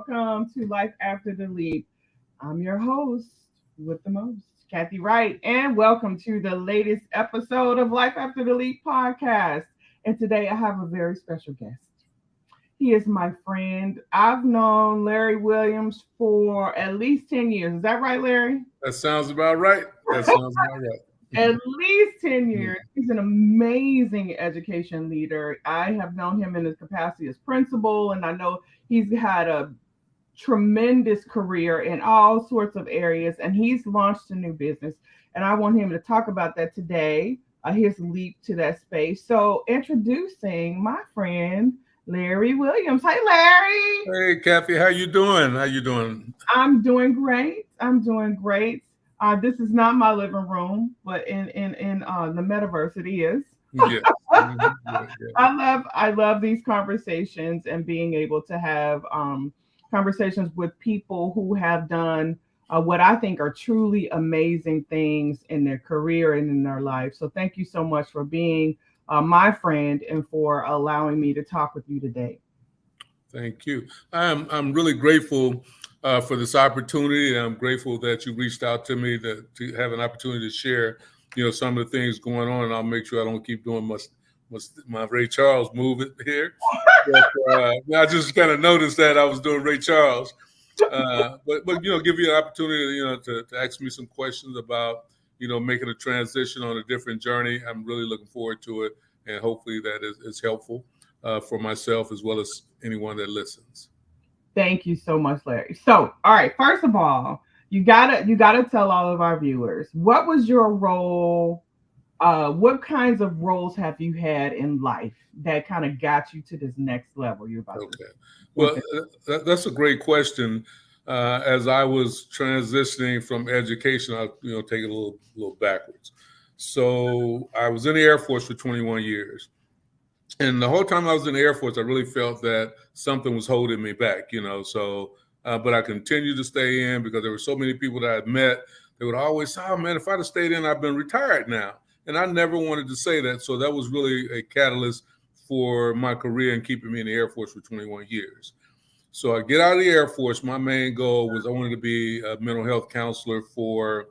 welcome to Life After the Leap. I'm your host with the most, Kathy Wright, and welcome to the latest episode of Life After the Leap podcast. And today I have a very special guest. He is my friend. I've known Larry Williams for at least 10 years. Is that right, Larry? That sounds about right. That sounds about right. At least 10 years. He's an amazing education leader. I have known him in his capacity as principal, and I know he's had a tremendous career in all sorts of areas, and he's launched a new business. And I want him to talk about that today, his leap to that space. So, introducing my friend, Larry Williams. Hey, Larry. Hey, Kathy, how you doing? How you doing? I'm doing great. This is not my living room, but in the metaverse it is. Yes. I love these conversations and being able to have conversations with people who have done what I think are truly amazing things in their career and in their life. So thank you so much for being my friend and for allowing me to talk with you today. Thank you. I'm really grateful for this opportunity. I'm grateful that you reached out to me to have an opportunity to share, some of the things going on, and I'll make sure I don't keep doing my Ray Charles move here. But, I just kind of noticed that I was doing Ray Charles, but give you an opportunity, to ask me some questions about, making a transition on a different journey. I'm really looking forward to it, and hopefully that is helpful for myself as well as anyone that listens. Thank you so much, Larry. So, all right, first of all, you gotta tell all of our viewers, what was your role? What kinds of roles have you had in life that kind of got you to this next level you're about to? Well, that's a great question. As I was transitioning from education, I'll take it a little backwards. So I was in the Air Force for 21 years. And the whole time I was in the Air Force, I really felt that something was holding me back, but I continued to stay in because there were so many people that I'd met. They would always say, oh, man, if I'd have stayed in, I've been retired now. And I never wanted to say that. So that was really a catalyst for my career and keeping me in the Air Force for 21 years. So I get out of the Air Force. My main goal was I wanted to be a mental health counselor for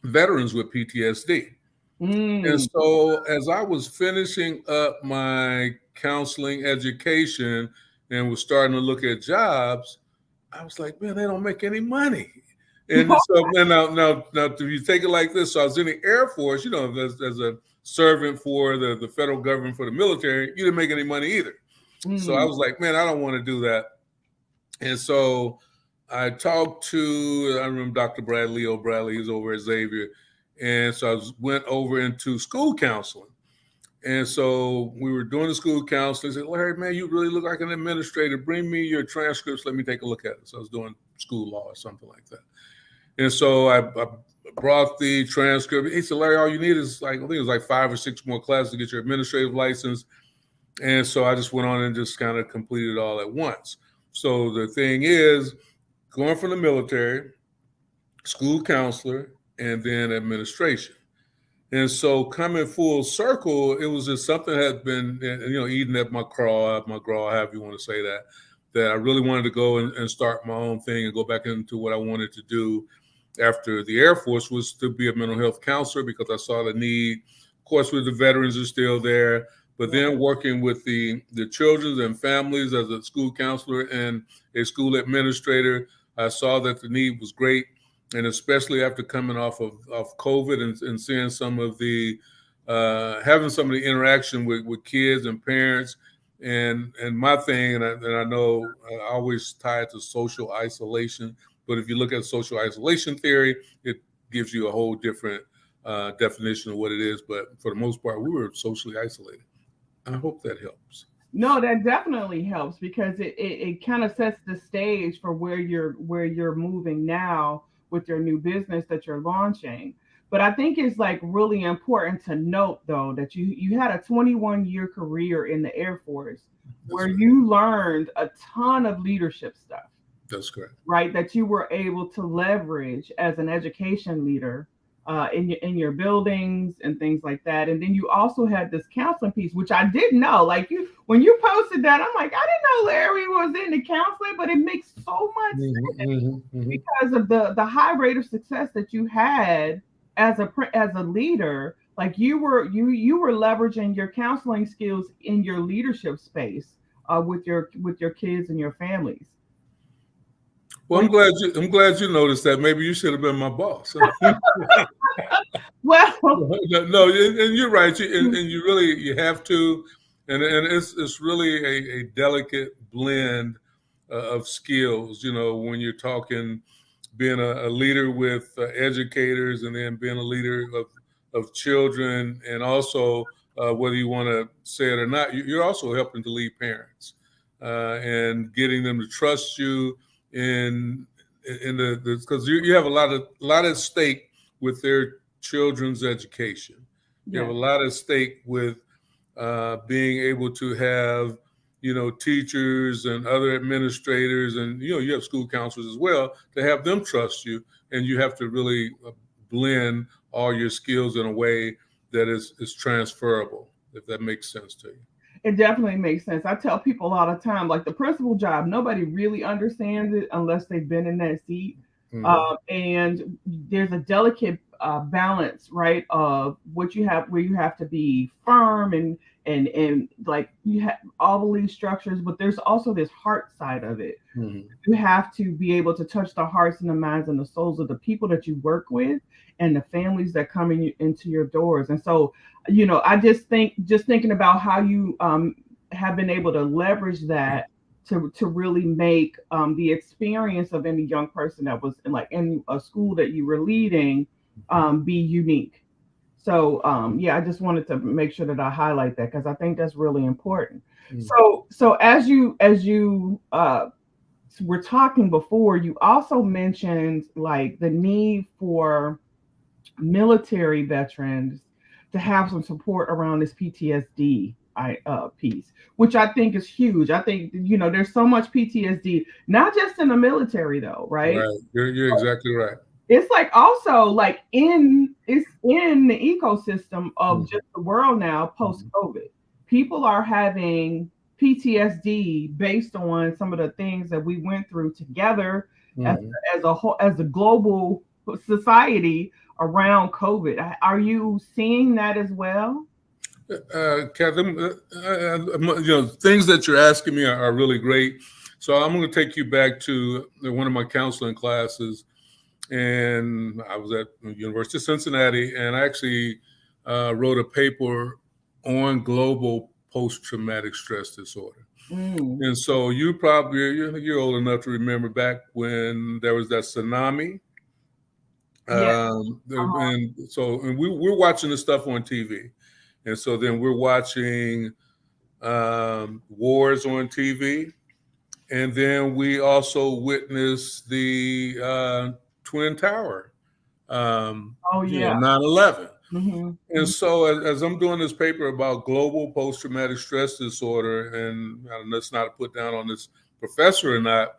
veterans with PTSD. And so as I was finishing up my counseling education and was starting to look at jobs, I was like, man, they don't make any money. And so now if you take it like this, so I was in the Air Force, as a servant for the federal government, for the military, you didn't make any money either. So I was like, man, I don't want to do that. And so I talked to, I remember Dr. Bradley O'Bradley, he's over at Xavier. And so I went over into school counseling. And so we were doing the school counseling. I said, Larry, man, you really look like an administrator. Bring me your transcripts. Let me take a look at it. So I was doing school law or something like that. And so I brought the transcript. He said, Larry, all you need is I think it was like 5 or 6 more classes to get your administrative license. And so I just went on and just kind of completed it all at once. So the thing is, going from the military, school counselor, and then administration. And so coming full circle, it was just something that had been, eating at my craw, however you want to say that I really wanted to go and start my own thing and go back into what I wanted to do after the Air Force, was to be a mental health counselor, because I saw the need. Of course, with the veterans are still there, but then working with the children and families as a school counselor and a school administrator, I saw that the need was great. And especially after coming off of COVID and seeing some of the, having some of the interaction with kids and parents, and my thing, and I know I always tie it to social isolation, but if you look at social isolation theory, it gives you a whole different definition of what it is. But for the most part, we were socially isolated. I hope that helps. No, that definitely helps, because it kind of sets the stage for where you're moving now with your new business that you're launching. But I think it's like really important to note, though, that you had a 21-year career in the Air Force where you learned a ton of leadership stuff. That's correct. Right? That you were able to leverage as an education leader in your buildings and things like that. And then you also had this counseling piece, which I didn't know. Like you, when you posted that, I'm like, I didn't know Larry was into counseling, but it makes so much sense because of the high rate of success that you had as a leader. Like you were leveraging your counseling skills in your leadership space with your kids and your families. Well, I'm glad you noticed that. Maybe you should have been my boss. Well, No, and you're right. And you really you have to, and it's really a delicate blend of skills. You know, when you're talking being a leader with educators, and then being a leader of children, and also whether you want to say it or not, you're also helping to lead parents and getting them to trust you in the because you have a lot at stake with their children's education. You have yeah. a lot at stake with being able to have teachers and other administrators, and you have school counselors as well, to have them trust you, and you have to really blend all your skills in a way that is transferable, if that makes sense to you. It definitely makes sense. I tell people all the time, like the principal job, nobody really understands it unless they've been in that seat. Mm-hmm. And there's a delicate balance, right, of what you have, where you have to be firm and like you have all of these structures, but there's also this heart side of it. Mm-hmm. You have to be able to touch the hearts and the minds and the souls of the people that you work with and the families that come into your doors. And so, I just thinking about how you have been able to leverage that to really make the experience of any young person that was in a school that you were leading be unique. So yeah, I just wanted to make sure that I highlight that because I think that's really important. Mm-hmm. So as you were talking before, you also mentioned like the need for military veterans to have some support around this PTSD piece, which I think is huge. I think there's so much PTSD, not just in the military though, right? Right, you're exactly right. It's like also like it's in the ecosystem of Mm-hmm. just the world now post COVID. People are having PTSD based on some of the things that we went through together as, Mm-hmm. as a whole, as a global society around COVID. Are you seeing that as well? Catherine, things that you're asking me are really great. So I'm going to take you back to one of my counseling classes, and I was at the University of Cincinnati, and I actually wrote a paper on global post-traumatic stress disorder. Mm. And so you're old enough to remember back when there was that tsunami. Yeah. And we're watching this stuff on TV. And so then we're watching wars on TV. And then we also witnessed the Twin Tower, Oh yeah. 9/11. And Hmm. so as I'm doing this paper about global post-traumatic stress disorder, and that's not to put down on this professor or not,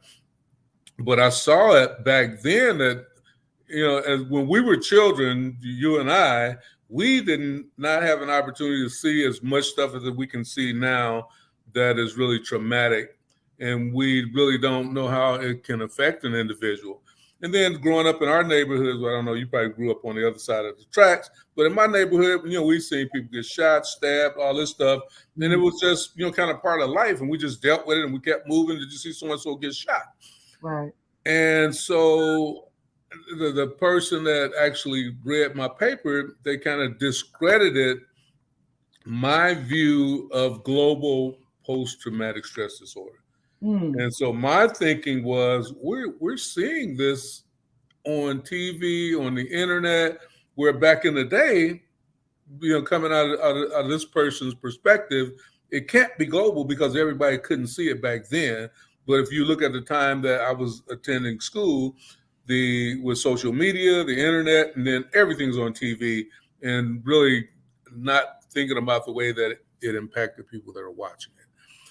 but I saw it back then that as when we were children, you and I, we did not have an opportunity to see as much stuff as we can see now that is really traumatic. And we really don't know how it can affect an individual. And then growing up in our neighborhoods, well, I don't know, you probably grew up on the other side of the tracks, but in my neighborhood, we've seen people get shot, stabbed, all this stuff. And it was just, kind of part of life. And we just dealt with it and we kept moving. Did you see so-and-so get shot? Right. And so the person that actually read my paper, they kind of discredited my view of global post-traumatic stress disorder. Mm. And so my thinking was, we're seeing this on TV, on the internet, where back in the day, coming out of this person's perspective, it can't be global because everybody couldn't see it back then. But if you look at the time that I was attending school, with social media, the internet, and then everything's on TV, and really not thinking about the way that it impacted people that are watching it.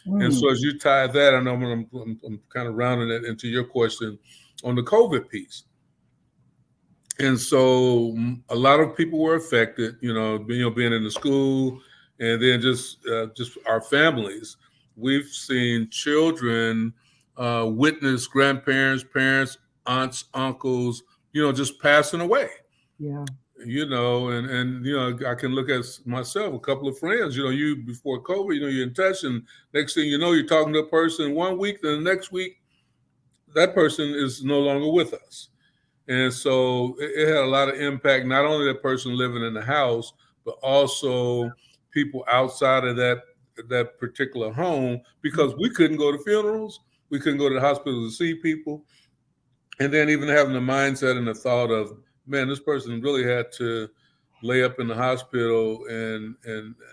And Mm. so as you tie that, I know I'm kind of rounding it into your question on the COVID piece. And so a lot of people were affected, being in the school, and then just our families. We've seen children witness grandparents, parents, aunts, uncles, just passing away. Yeah. And I can look at myself, a couple of friends, you before COVID, you're in touch, and next thing you know, you're talking to a person 1 week, then the next week, that person is no longer with us. And so it had a lot of impact, not only that person living in the house, but also people outside of that particular home, because we couldn't go to funerals, we couldn't go to the hospital to see people. And then even having the mindset and the thought of, man, this person really had to lay up in the hospital and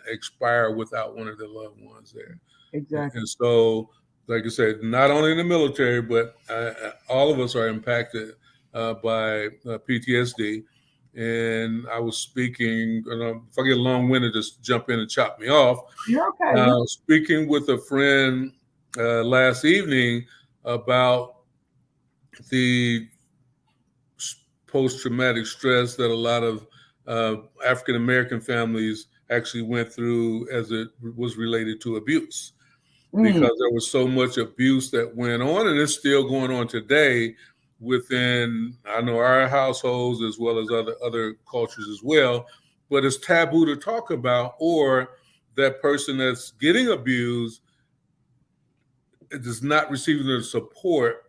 expire without one of their loved ones there. Exactly. And so, like I said, not only in the military, but all of us are impacted by PTSD. And I was speaking, and if I get long-winded, just jump in and chop me off. You're okay. Speaking with a friend last evening about the post-traumatic stress that a lot of African American families actually went through as it was related to abuse, because there was so much abuse that went on, and it's still going on today within, I know, our households as well as other cultures as well. But it's taboo to talk about, or that person that's getting abused is not receiving the support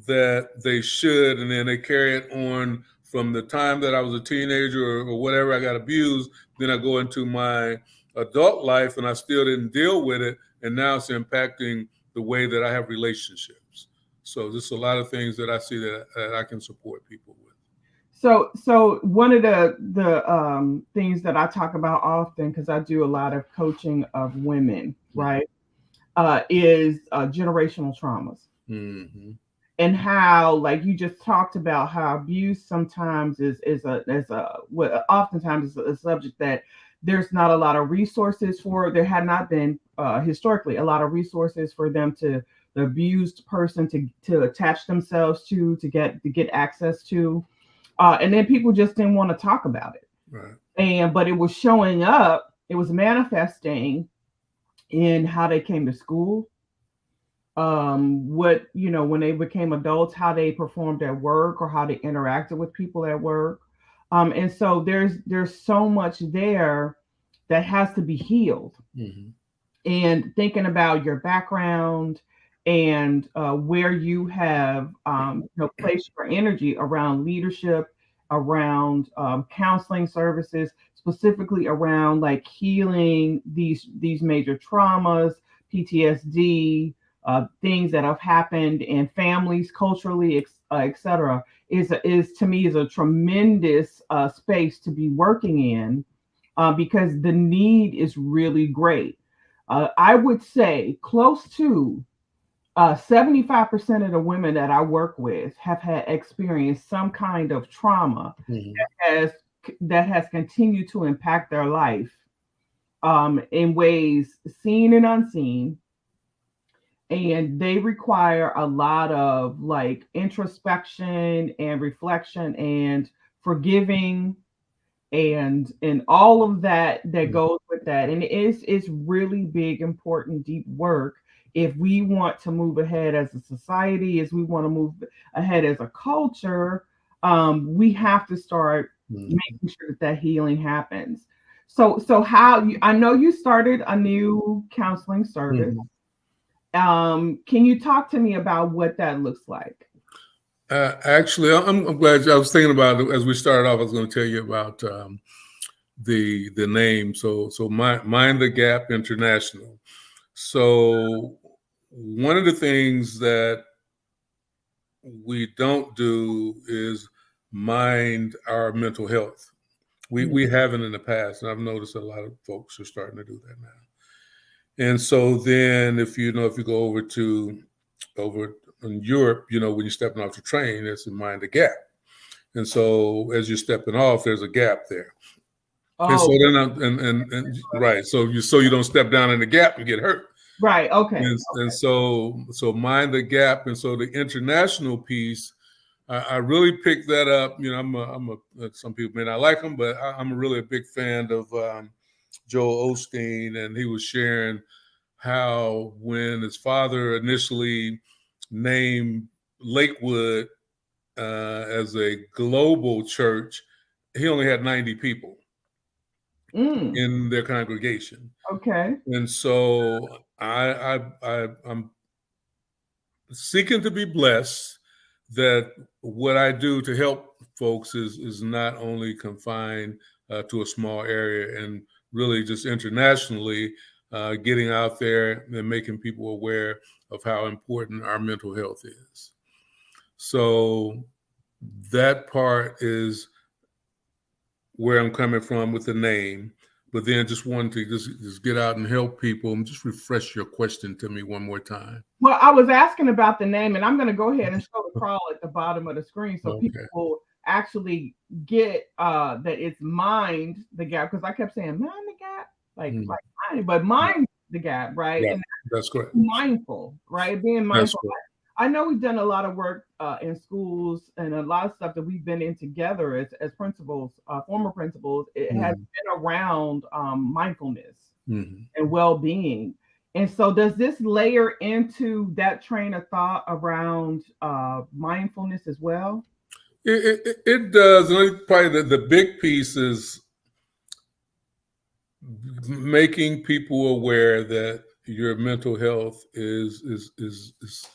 that they should, and then they carry it on from the time that I was a teenager or whatever, I got abused. Then I go into my adult life and I still didn't deal with it, and now it's impacting the way that I have relationships. So there's a lot of things that I see that I can support people with. So one of the things that I talk about often, because I do a lot of coaching of women, right, is generational traumas. Mm-hmm. And how, like you just talked about, how abuse sometimes is oftentimes is a subject that there's not a lot of resources for. There had not been historically a lot of resources for them to, the abused person, to attach themselves to get access to, and then people just didn't want to talk about it. Right. But it was showing up, it was manifesting in how they came to school, what, when they became adults, how they performed at work or how they interacted with people at work. And so there's so much there that has to be healed. Mm-hmm. And thinking about your background and where you have placed your energy around leadership, around counseling services, specifically around like healing these major traumas, PTSD, things that have happened in families, culturally, etc., is to me is a tremendous space to be working in, because the need is really great. I would say close to 75% of the women that I work with have had experienced some kind of trauma, mm-hmm. that has continued to impact their life in ways seen and unseen. And they require a lot of like introspection and reflection and forgiving and all of that goes with that. And it's really big, important, deep work if we want to move ahead as a society, as we want to move ahead as a culture. We have to start making sure that healing happens. So how I know you started a new counseling service. Can you talk to me about what that looks like? Actually, I'm glad. I was thinking about it as we started off. I was going to tell you about the name. So Mind the Gap International. So one of the things that we don't do is mind our mental health. We haven't in the past, and I've noticed a lot of folks are starting to do that now. And so then, if you go over in Europe, when you're stepping off the train, it's in Mind the Gap. And so as you're stepping off, there's a gap there. Oh, and so then, right. So you don't step down in the gap and get hurt. Right. Okay. And so mind the gap. And so the international piece I really picked that up. You know, some people may not like him, but I'm really a big fan of Joel Osteen, and he was sharing how when his father initially named Lakewood as a global church, he only had 90 people in their congregation. Okay. And so I'm seeking to be blessed that what I do to help folks is not only confined to a small area, and really just internationally getting out there and making people aware of how important our mental health is. So that part is where I'm coming from with the name. But then just wanted to just get out and help people, and just refresh your question to me one more time. Well, I was asking about the name, and I'm going to go ahead and show the crawl at the bottom of the screen so Okay. people will actually get that it's mind the gap, because I kept saying mind the gap, like mind, but mind the gap, right? Yeah, And that's correct. Mindful, right? Being mindful. I know we've done a lot of work in schools, and a lot of stuff that we've been in together as principals, former principals. It has been around mindfulness and well-being. And so does this layer into that train of thought around mindfulness as well? It does. And probably the big piece is making people aware that your mental health is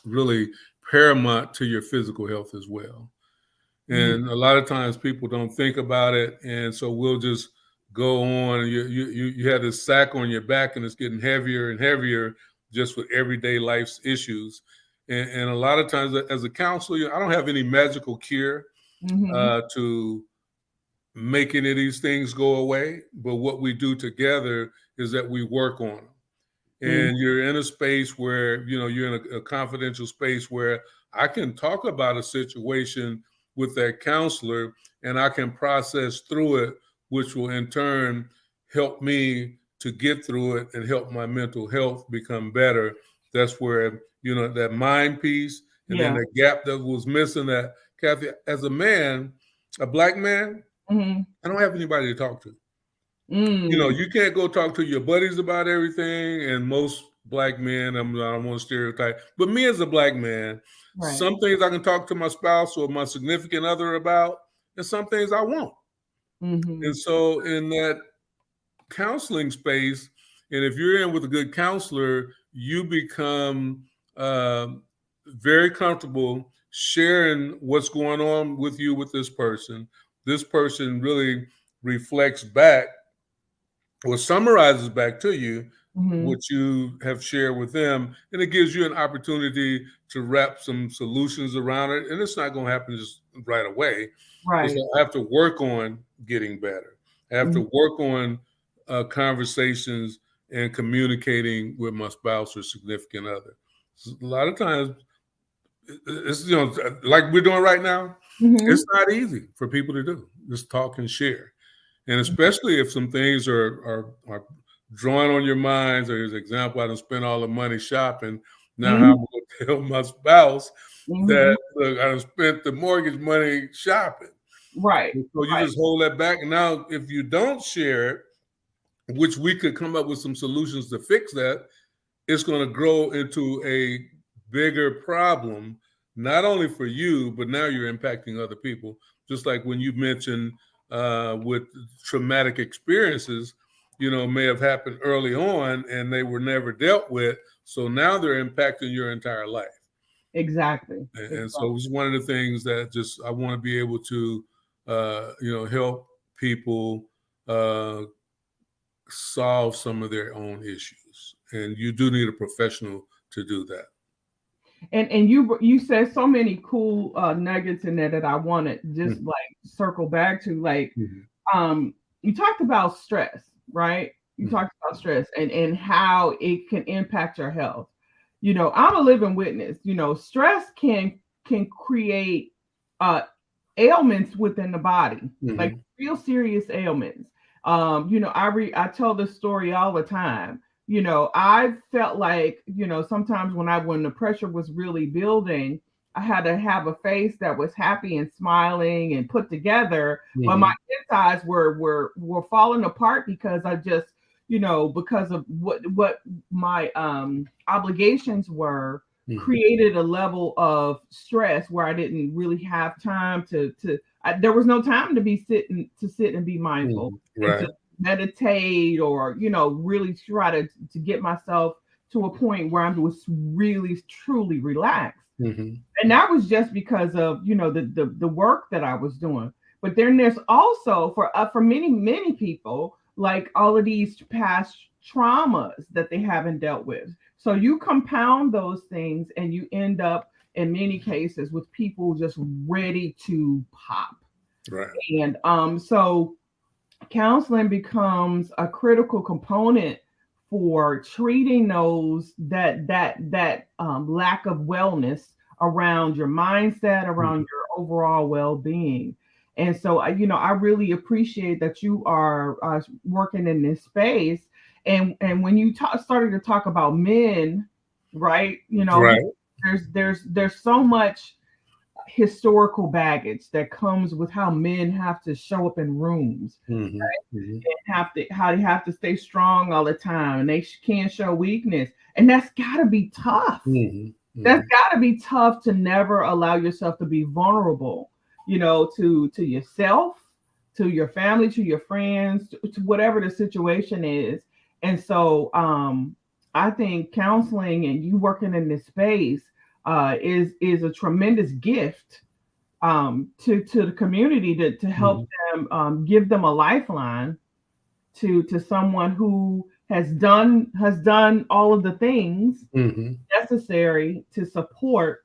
really paramount to your physical health as well. And a lot of times people don't think about it, and so we'll just go on. You have this sack on your back, and it's getting heavier and heavier just with everyday life's issues. And a lot of times, as a counselor, I don't have any magical cure to make any of these things go away. But what we do together is that we work on them. And you're in a space where, you're in a confidential space where I can talk about a situation with that counselor, and I can process through it, which will in turn help me to get through it and help my mental health become better. That's where, that mind piece, and then the gap that was missing, that, Kathy, as a man, a Black man, I don't have anybody to talk to. You can't go talk to your buddies about everything. And most Black men, I don't want to stereotype, but me as a Black man, some things I can talk to my spouse or my significant other about, and some things I won't. And so in that counseling space, and if you're in with a good counselor, you become very comfortable sharing what's going on with you with this person. This person really reflects back or summarizes back to you what you have shared with them, and it gives you an opportunity to wrap some solutions around it. And it's not going to happen just right away. Right. I have to work on getting better. I have to work on conversations and communicating with my spouse or significant other. So a lot of times, it's like we're doing right now. It's not easy for people to do. Just talk and share. And especially if some things are drawing on your minds, or as an example, I done spent all the money shopping. Now how I'm going to tell my spouse that, look, I done spent the mortgage money shopping. Right. And so you just hold that back. And now if you don't share it, which we could come up with some solutions to fix that, it's going to grow into a bigger problem, not only for you, but now you're impacting other people. Just like when you mentioned with traumatic experiences, may have happened early on and they were never dealt with. So now they're impacting your entire life. Exactly. And so it's one of the things that just I want to be able to, help people solve some of their own issues. And you do need a professional to do that. And you said so many cool nuggets in there that I want to just like circle back to. Like you talked about stress, right? You talked about stress and how it can impact your health. I'm a living witness. Stress can create ailments within the body, like real serious ailments. I tell this story all the time. I felt like, sometimes when the pressure was really building, I had to have a face that was happy and smiling and put together, but my Mhm. insides were falling apart because I just, because of what my obligations were, Mhm. created a level of stress where I didn't really have time there was no time to sit and be mindful Mhm. and to Right. meditate, or really try to get myself to a point where I was really truly relaxed. Mhm. And that was just because of the work that I was doing. But then there's also for many people, like all of these past traumas that they haven't dealt with. So you compound those things and you end up in many cases with people just ready to pop. Right. And so counseling becomes a critical component for treating those that lack of wellness around your mindset, around Mhm. your overall well-being. And so I really appreciate that you are working in this space. And when you started to talk about men, right, Right. there's so much historical baggage that comes with how men have to show up in rooms, Mhm. Mhm. how they have to stay strong all the time, and they can't show weakness, and that's got to be tough. Mhm. That's Mhm. got to be tough to never allow yourself to be vulnerable, to yourself, to your family, to your friends, to whatever the situation is. And so I think counseling and you working in this space is a tremendous gift to the community to help Mhm. them, give them a lifeline to someone who has done all of the things Mhm. necessary to support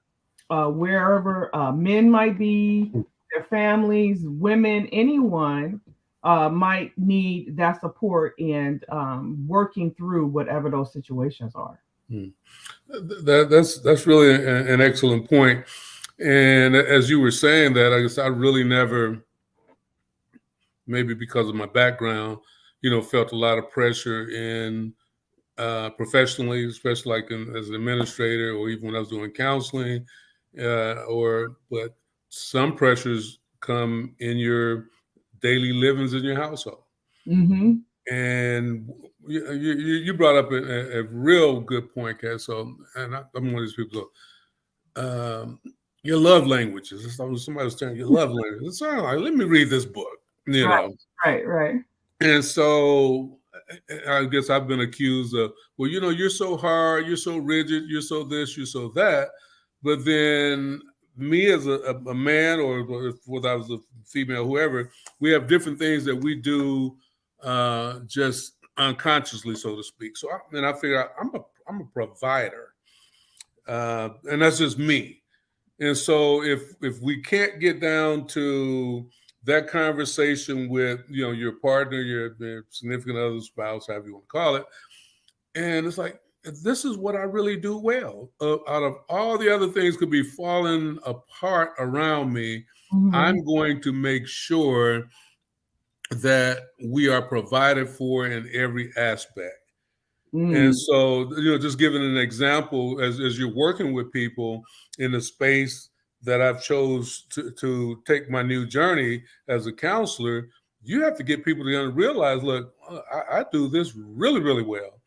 wherever men might be, their families, women, anyone might need that support and working through whatever those situations are. Mhm. That's really an excellent point. And as you were saying that, I guess I really never, maybe because of my background, felt a lot of pressure in professionally, especially like as an administrator, or even when I was doing counseling, but some pressures come in your daily livings in your household. Mm-hmm. And you brought up a real good point, Cass. So, and I'm one of these people. So, your love languages. It's like somebody was telling you love languages. It sounded like, let me read this book. You Right, know, right, right. and so I guess I've been accused of, well, you're so hard, you're so rigid, you're so this, you're so that. But then me as a man, or whether I was a female, whoever, we have different things that we do just unconsciously, so to speak. So I figure out I'm a provider, and that's just me. And so if we can't get down to that conversation with your partner, your significant other, spouse, however you want to call it, and it's like, this is what I really do well. Out of all the other things could be falling apart around me, Mm-hmm. I'm going to make sure that we are provided for in every aspect. And Mm. so, just giving an example, as you're working with people in the space that I've chose to take my new journey as a counselor, you have to get people to realize, look, I do this really, really well.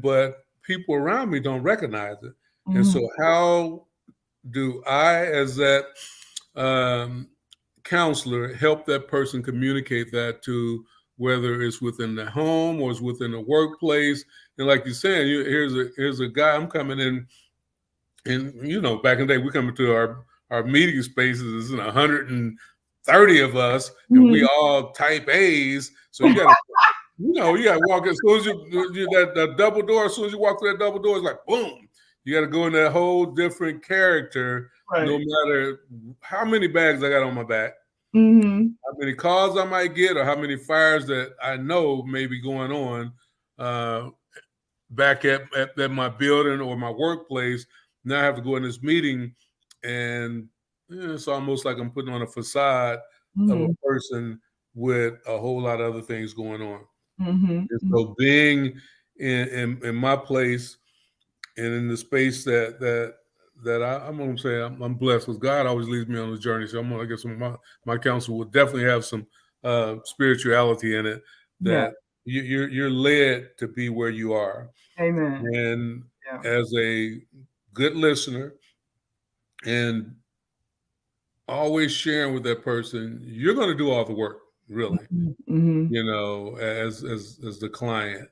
But people around me don't recognize it. And Mm-hmm. so how do I, as that um, counselor, help that person communicate that to, whether it's within the home or it's within the workplace? And like you're saying, here's a guy, I'm coming in, and back in the day, we come into our meeting spaces, and 130 of us, and we Mm-hmm. all type A's. So you got to walk as soon as that double door. As soon as you walk through that double door, it's like boom. You got to go in that whole different character, no Right. matter how many bags I got on my back, Mm-hmm. how many calls I might get, or how many fires that I know may be going on uh, back at my building or my workplace. Now I have to go in this meeting, and it's almost like I'm putting on a facade of a Mm-hmm. person with a whole lot of other things going on. And Mm-hmm. so being in my place and in the space that that I'm going to say I'm blessed because God always leads me on the journey. So I guess my counsel will definitely have some spirituality in it, Yeah. that you're led to be where you are. Amen. And Yeah. as a good listener and always sharing with that person, you're going to do all the work, really, Mm-hmm. as the client.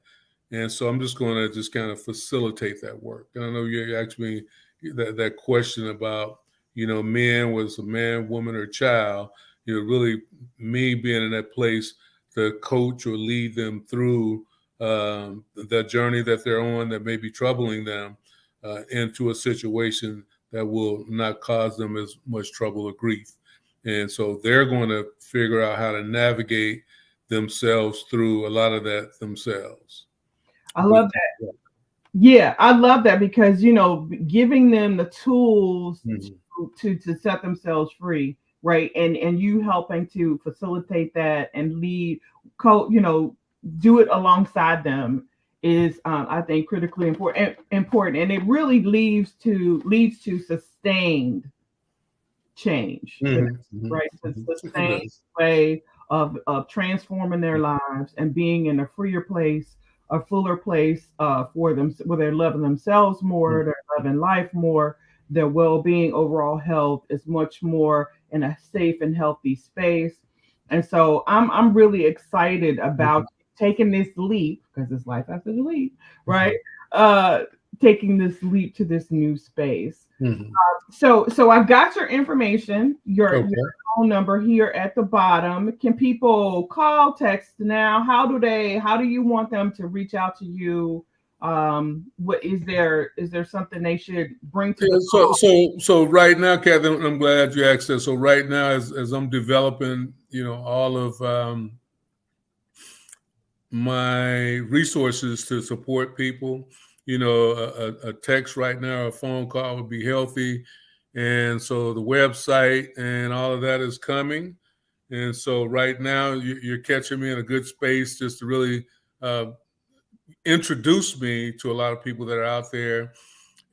And so I'm just going to just kind of facilitate that work. And I know you asked me that question about, men, was a man, woman, or child, really me being in that place to coach or lead them through the journey that they're on that may be troubling them into a situation that will not cause them as much trouble or grief. And so they're going to figure out how to navigate themselves through a lot of that themselves. I love that. Yeah, I love that because giving them the tools to set themselves free, right? And you helping to facilitate that and lead, do it alongside them is, I think, critically important, and it really leads to sustained change for them, right? The sustained way of transforming their lives and being in a freer place, a fuller place for them, where they're loving themselves more, they're loving life more, their well-being, overall health is much more in a safe and healthy space. And so I'm really excited about taking this leap, because it's life after the leap, right? Uh, Taking this leap to this new space. So I've got your information, your phone number here at the bottom. Can people call, text now? How do you want them to reach out to you? What is there something they should bring to the call? So right now, Kathy, I'm glad you asked that. So right now, as I'm developing, all of my resources to support people, a text right now, a phone call would be healthy. And so the website and all of that is coming. And so right now you're catching me in a good space just to really introduce me to a lot of people that are out there.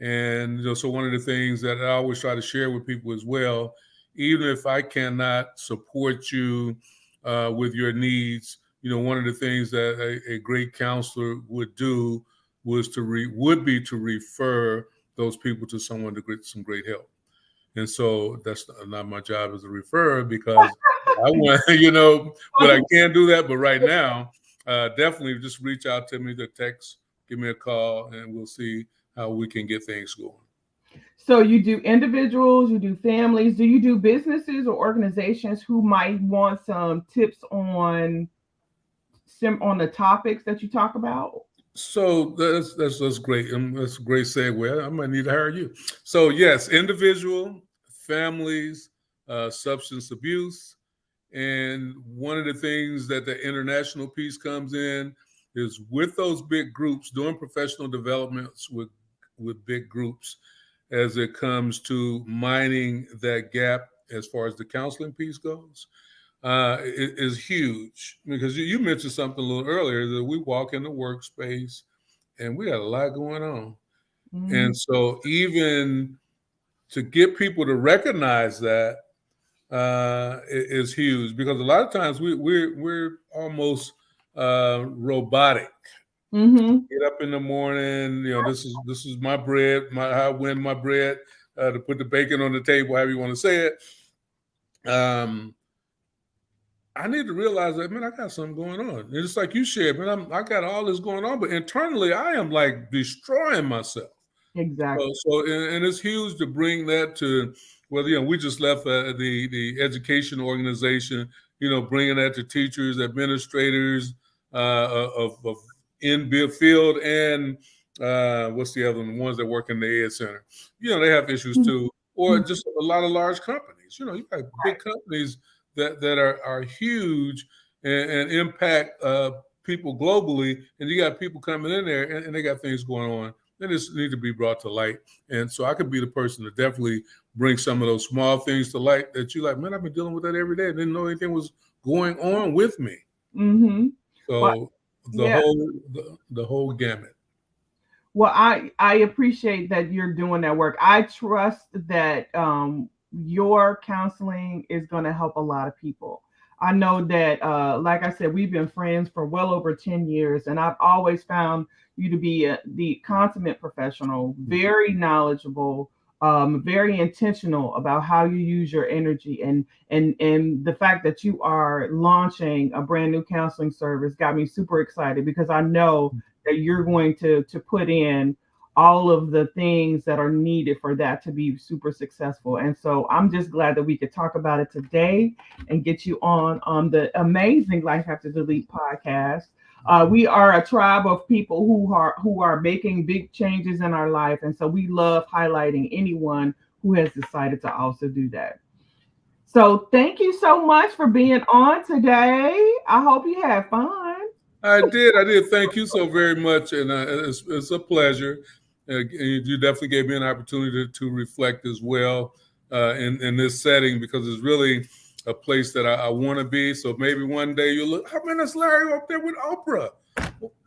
And so one of the things that I always try to share with people as well, even if I cannot support you with your needs, one of the things that a great counselor would do would be to refer those people to someone to get some great help. And so that's not my job as a referrer, because I want, but I can't do that. But right now, definitely just reach out to me, the text, give me a call, and we'll see how we can get things going. So you do individuals, you do families, do you do businesses or organizations who might want some tips on the topics that you talk about? So that's great. That's a great segue. I might need to hire you. So yes, individual, families, substance abuse. And one of the things that the international piece comes in is with those big groups, doing professional developments with big groups as it comes to mining that gap as far as the counseling piece goes, is huge. Because you mentioned something a little earlier, that we walk in the workspace and we got a lot going on. And so even to get people to recognize that is huge, because a lot of times we're almost robotic. Get up in the morning, this is my bread, how I win my bread, to put the bacon on the table, however you want to say it. I need to realize that, man, I got something going on. And it's like you shared, man, I got all this going on, but internally I am like destroying myself. Exactly. And it's huge to bring that to, well, we just left the education organization, bringing that to teachers, administrators of in field, and what's the other one? The ones that work in the ed center. They have issues too, or just a lot of large companies. You got big companies that are huge and impact people globally, and you got people coming in there and they got things going on. They just need to be brought to light. And so I could be the person to definitely bring some of those small things to light that you like, man, I've been dealing with that every day. I didn't know anything was going on with me. So Yeah. the whole gamut. Well, I appreciate that you're doing that work. I trust that your counseling is going to help a lot of people. I know that, like I said, we've been friends for well over 10 years, and I've always found you to be the consummate professional, very knowledgeable, very intentional about how you use your energy, and the fact that you are launching a brand new counseling service got me super excited because I know that you're going to put in all of the things that are needed for that to be super successful. And so I'm just glad that we could talk about it today and get you on the amazing Life After Delete podcast. We are a tribe of people who are making big changes in our life, and so we love highlighting anyone who has decided to also do that. So thank you so much for being on today. I hope you had fun. I did. I did. Thank you so very much, and it's a pleasure. You definitely gave me an opportunity to reflect as well in this setting because it's really a place that I want to be. So maybe one day you'll look. I mean, that's Larry up there with Oprah.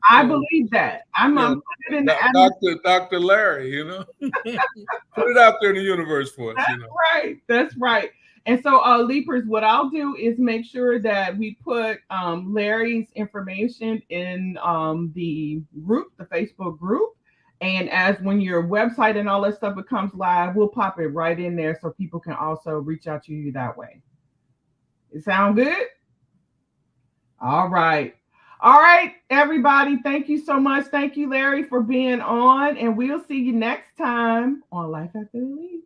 I You know, believe that. I'm putting it in the Dr. Larry. Put it out there in the universe for us. That's right. That's right. And so, Leapers, what I'll do is make sure that we put Larry's information in the group, the Facebook group. And as when your website and all that stuff becomes live, we'll pop it right in there so people can also reach out to you that way. It sound good? All right. All right, everybody. Thank you so much. Thank you, Larry, for being on. And we'll see you next time on Life After the Leap.